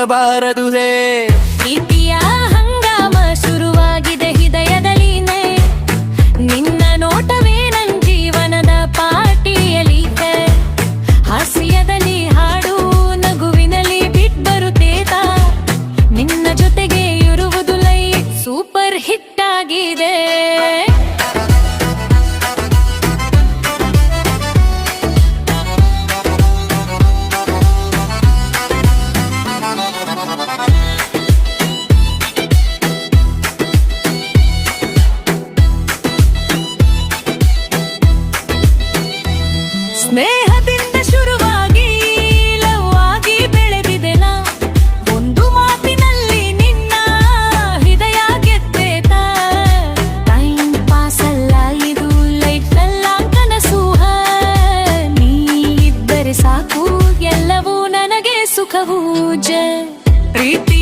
ಬಿಡಬಾರದು ಹೇ ಪ್ರೀತಿಯ ಹಂಗಾಮ ಶುರುವಾಗಿದೆ ಹೃದಯದಲ್ಲಿನೇ ನಿನ್ನ ನೋಟವೇ ನನ್ ಜೀವನದ ಪಾಟಿಯಲಿ ಹಾಸ್ಯದಲ್ಲಿ ಹಾಡು ನಗುವಿನಲ್ಲಿ ಬಿಟ್ಬರುತ್ತೇತ ನಿನ್ನ ಜೊತೆಗೆ ಇರುವುದು ಲೈಫ್ ಸೂಪರ್ ಹಿಟ್ ಆಗಿದೆ ಸ್ನೇಹದಿಂದ ಶುರುವಾಗಿ ಲವ್ ಆಗಿ ಬೆಳೆದಿದೆನಾ ಒಂದು ಮಾತಿನಲ್ಲಿ ನಿನ್ನ ಹೃದಯ ಗೆದ್ದೇತ ಟೈಮ್ ಪಾಸ್ ಅಲ್ಲ ಇದು ಲೈಫ್ ಎಲ್ಲ ಕನಸು ನೀ ಇದ್ದರೆ ಸಾಕು ಎಲ್ಲವೂ ನನಗೆ ಸುಖವೂ ಪ್ರೀತಿ